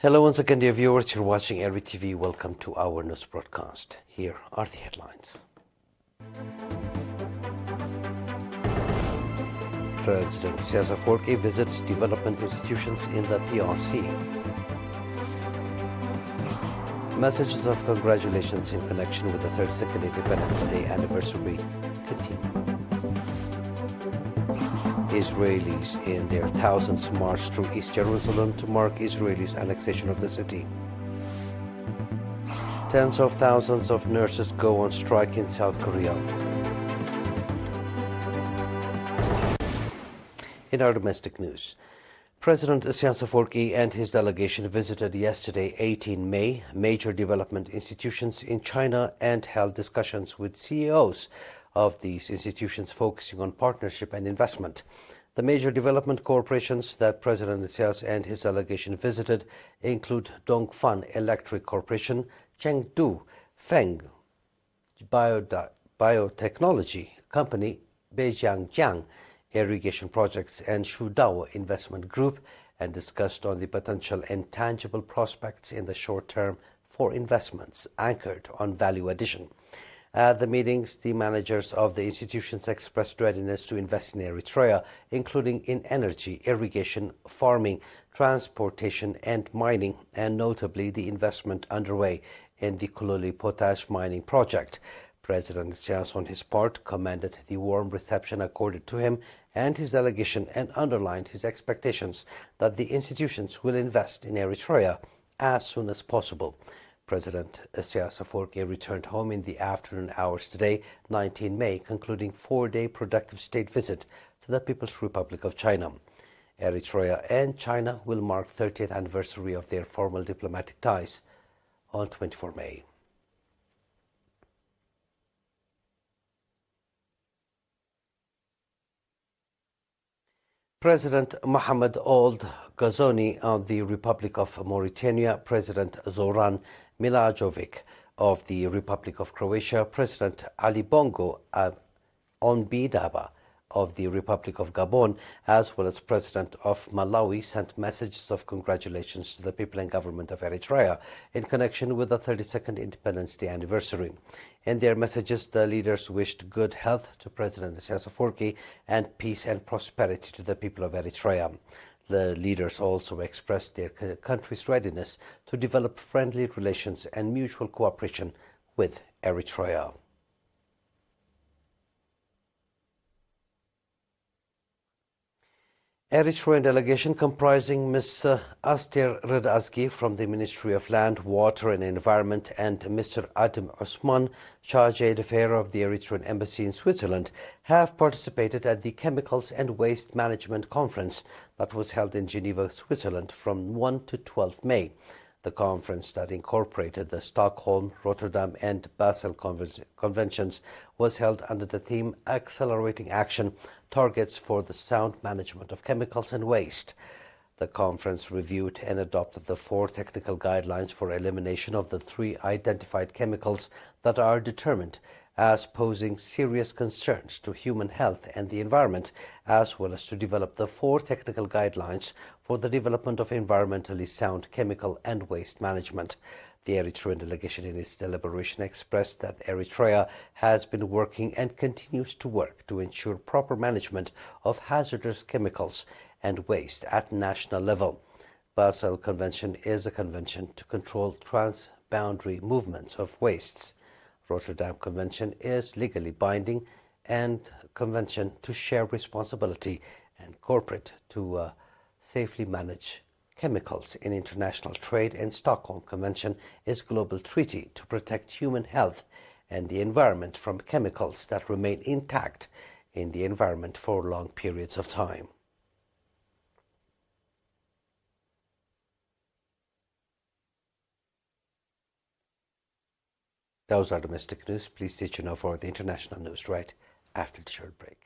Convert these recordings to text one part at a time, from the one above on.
Hello once again, dear viewers. You're watching ERi-TV. Welcome to our news broadcast. Here are the headlines. President Isaias Afwerki visits development institutions in the PRC. Messages of congratulations in connection with the 32nd Independence Day anniversary continue. Israelis in their thousands march through East Jerusalem to mark Israelis' annexation of the city. Tens of thousands of nurses go on strike in South Korea. In our domestic news, President Isaias Afwerki and his delegation visited yesterday, 18 May, major development institutions in China and held discussions with CEOs of these institutions focusing on partnership and investment. The major development corporations that President Isaias and his delegation visited include Dongfan Electric Corporation, Chengdu Feng Biotechnology Company, Beijiang Irrigation Projects, and Shudao Investment Group, and discussed on the potential and tangible prospects in the short term for investments anchored on value addition. At the meetings, the managers of the institutions expressed readiness to invest in Eritrea, including in energy, irrigation, farming, transportation, and mining, and notably the investment underway in the Kuloli Potash mining project. President Isaias, on his part, commended the warm reception accorded to him and his delegation and underlined his expectations that the institutions will invest in Eritrea as soon as possible. President Isaias Afwerki returned home in the afternoon hours today, 19 May, concluding a 4-day productive state visit to the People's Republic of China. Eritrea and China will mark 30th anniversary of their formal diplomatic ties on 24 May. President Mohamed Ould Ghazouani of the Republic of Mauritania, President Zoran Milojevic of the Republic of Croatia, President Ali Bongo Ondimba of the Republic of Gabon, as well as President of Malawi, sent messages of congratulations to the people and government of Eritrea in connection with the 32nd Independence Day anniversary. In their messages, the leaders wished good health to President Isaias Afwerki and peace and prosperity to the people of Eritrea. The leaders also expressed their country's readiness to develop friendly relations and mutual cooperation with Eritrea. Eritrean delegation comprising Ms. Aster Redazgi from the Ministry of Land, Water and Environment and Mr. Adam Osman, Charge d'Affaires of the Eritrean Embassy in Switzerland, have participated at the Chemicals and Waste Management Conference that was held in Geneva, Switzerland from 1 to 12 May. The conference that incorporated the Stockholm, Rotterdam and Basel conventions was held under the theme Accelerating Action, Targets for the Sound Management of Chemicals and Waste. The conference reviewed and adopted the 4 technical guidelines for elimination of the 3 identified chemicals that are determined as posing serious concerns to human health and the environment, as well as to develop the 4 technical guidelines for the development of environmentally sound chemical and waste management. The Eritrean delegation in its deliberation expressed that Eritrea has been working and continues to work to ensure proper management of hazardous chemicals and waste at national level. Basel Convention is a convention to control transboundary movements of wastes. Rotterdam Convention is legally binding and convention to share responsibility and corporate to safely manage chemicals in international trade, and Stockholm Convention is global treaty to protect human health and the environment from chemicals that remain intact in the environment for long periods of time. Those are domestic news. Please stay tuned now for the international news right after the short break.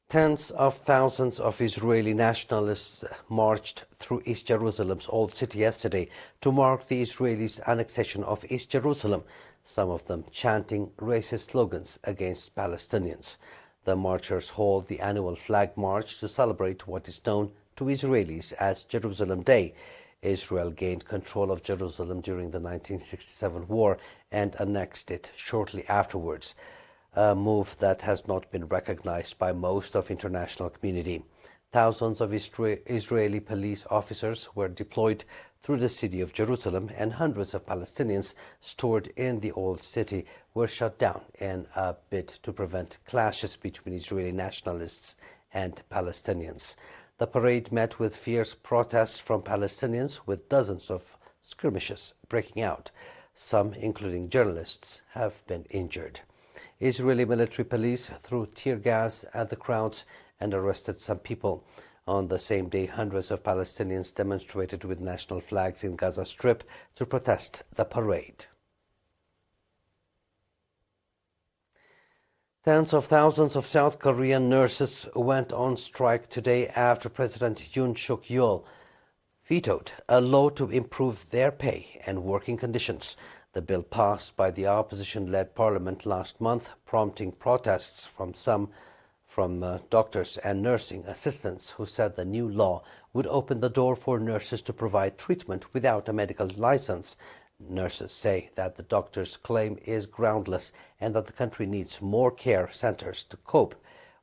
Tens of thousands of Israeli nationalists marched through East Jerusalem's Old City yesterday to mark the Israelis' annexation of East Jerusalem. some of them chanting racist slogans against Palestinians. The marchers hold the annual flag march to celebrate what is known to Israelis as Jerusalem Day. Israel gained control of Jerusalem during the 1967 war and annexed it shortly afterwards, a move that has not been recognized by most of the international community. Thousands of Israeli police officers were deployed through the city of Jerusalem, and hundreds of Palestinians stored in the old city were shut down in a bid to prevent clashes between Israeli nationalists and Palestinians. The parade met with fierce protests from Palestinians, with dozens of skirmishes breaking out. Some, including journalists, have been injured. Israeli military police threw tear gas at the crowds and arrested some people. On the same day, hundreds of Palestinians demonstrated with national flags in Gaza Strip to protest the parade. Tens of thousands of South Korean nurses went on strike today after President Yoon Suk-yeol vetoed a law to improve their pay and working conditions. The bill passed by the opposition-led parliament last month, prompting protests from doctors and nursing assistants who said the new law would open the door for nurses to provide treatment without a medical license. Nurses say that the doctors' claim is groundless and that the country needs more care centers to cope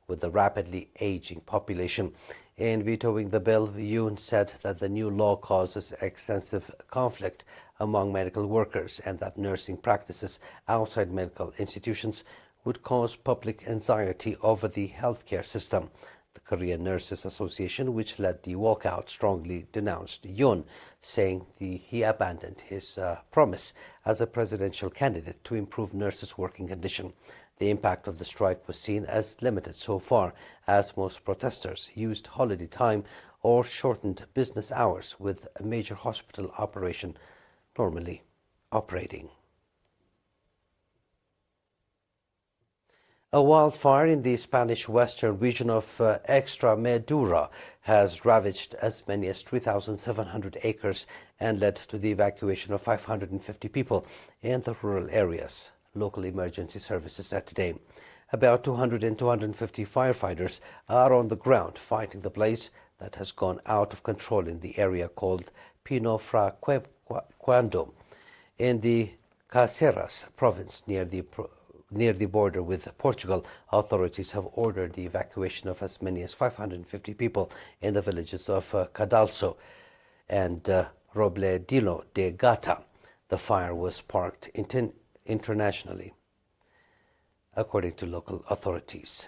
with the rapidly aging population. In vetoing the bill, Yoon said that the new law causes extensive conflict among medical workers and that nursing practices outside medical institutions would cause public anxiety over the healthcare system. The Korean Nurses Association, which led the walkout, strongly denounced Yoon, saying he abandoned his promise as a presidential candidate to improve nurses' working condition. The impact of the strike was seen as limited so far, as most protesters used holiday time or shortened business hours, with a major hospital operation normally operating. A wildfire in the Spanish western region of Extremadura has ravaged as many as 3,700 acres and led to the evacuation of 550 people in the rural areas, local emergency services said today. About 200 and 250 firefighters are on the ground fighting the blaze that has gone out of control in the area called Pino Fra Quando in the Caceres province near the border with Portugal. Authorities have ordered the evacuation of as many as 550 people in the villages of Cadalso and Robledillo de Gata. The fire was sparked internationally, according to local authorities.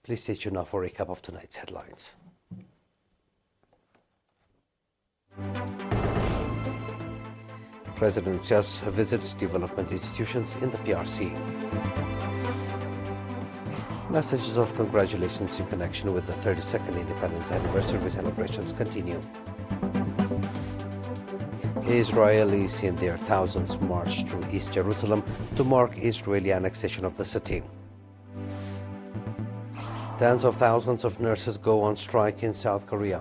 Please stay tuned now for a recap of tonight's headlines. President Sias visits development institutions in the PRC. Messages of congratulations in connection with the 32nd Independence Anniversary celebrations continue. Israelis in their thousands marched through East Jerusalem to mark Israeli annexation of the city. Tens of thousands of nurses go on strike in South Korea.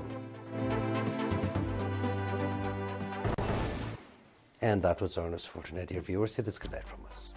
And that was our news for tonight, dear viewers. It is good night from us.